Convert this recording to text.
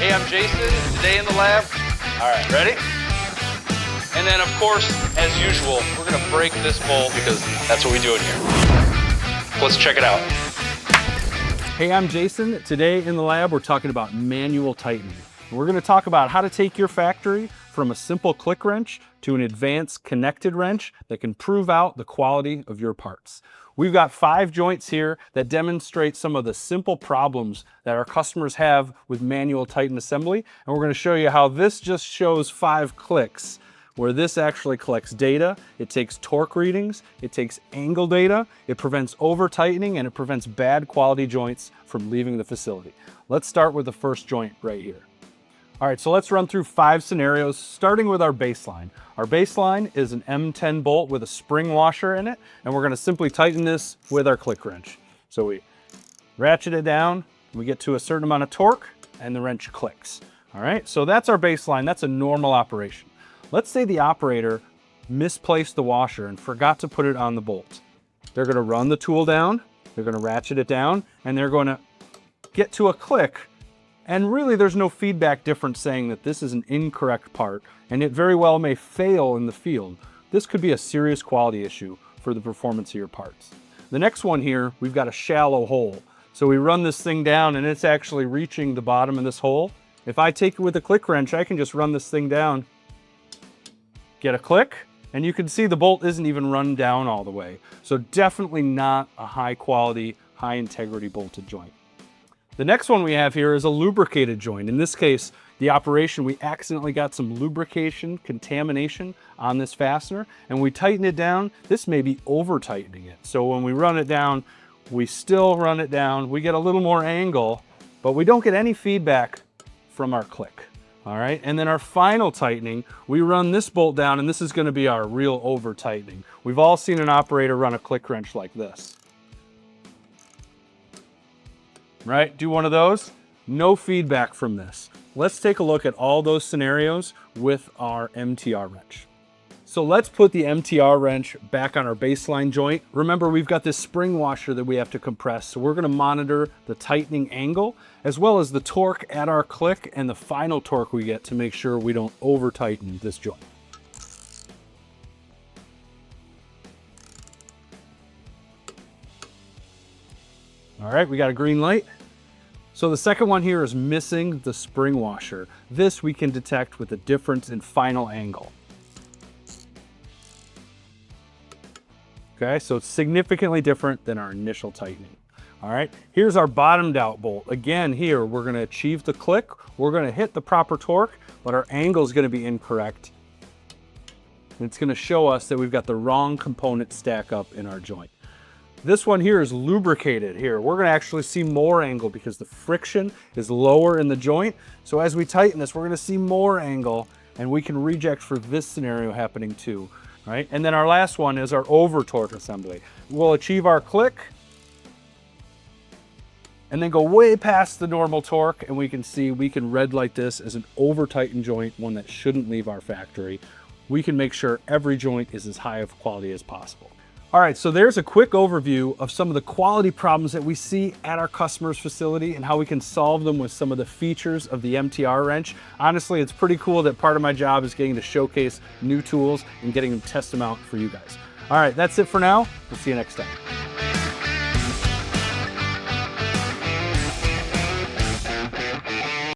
Hey, I'm Jason, today in the lab. All right, ready? And then, of course, as usual, we're gonna break this bolt because that's what we do in here. Let's check it out. Hey, I'm Jason. Today in the lab, we're talking about manual tightening. We're gonna talk about how to take your factory from a simple click wrench to an advanced connected wrench that can prove out the quality of your parts. We've got 5 joints here that demonstrate some of the simple problems that our customers have with manual tighten assembly. And we're gonna show you how this just shows 5 clicks, where this actually collects data, it takes torque readings, it takes angle data, it prevents over tightening, and it prevents bad quality joints from leaving the facility. Let's start with the first joint right here. All right, so let's run through 5 scenarios, starting with our baseline. Our baseline is an M10 bolt with a spring washer in it, and we're gonna simply tighten this with our click wrench. So we ratchet it down, we get to a certain amount of torque, and the wrench clicks. All right, so that's our baseline, that's a normal operation. Let's say the operator misplaced the washer and forgot to put it on the bolt. They're gonna run the tool down, they're gonna ratchet it down, and they're gonna get to a click. And really there's no feedback difference saying that this is an incorrect part, and it very well may fail in the field. This could be a serious quality issue for the performance of your parts. The next one here, we've got a shallow hole. So we run this thing down and it's actually reaching the bottom of this hole. If I take it with a click wrench, I can just run this thing down, get a click, and you can see the bolt isn't even run down all the way. So definitely not a high quality, high integrity bolted joint. The next one we have here is a lubricated joint. In this case, the operation, we accidentally got some lubrication contamination on this fastener, and we tighten it down. This may be over tightening it. So when we run it down, we still run it down. We get a little more angle, but we don't get any feedback from our click. All right, and then our final tightening, we run this bolt down, and this is gonna be our real over tightening. We've all seen an operator run a click wrench like this. Right, do one of those, no feedback from this. Let's take a look at all those scenarios with our MTR wrench. So let's put the MTR wrench back on our baseline joint. Remember, we've got this spring washer that we have to compress, so we're gonna monitor the tightening angle, as well as the torque at our click and the final torque we get to make sure we don't over tighten this joint. All right, we got a green light. So the second one here is missing the spring washer. This we can detect with the difference in final angle. Okay, so it's significantly different than our initial tightening. All right, here's our bottomed out bolt. Again, here we're gonna achieve the click, we're gonna hit the proper torque, but our angle is gonna be incorrect. And it's gonna show us that we've got the wrong component stack up in our joint. This one here is lubricated here. We're gonna actually see more angle because the friction is lower in the joint. So as we tighten this, we're gonna see more angle, and we can reject for this scenario happening too, right? And then our last one is our over torque assembly. We'll achieve our click, and then go way past the normal torque, and we can see we can red light this as an over tightened joint, one that shouldn't leave our factory. We can make sure every joint is as high of quality as possible. All right, so there's a quick overview of some of the quality problems that we see at our customer's facility and how we can solve them with some of the features of the MTR wrench. Honestly, it's pretty cool that part of my job is getting to showcase new tools and getting them test them out for you guys. All right, that's it for now. We'll see you next time.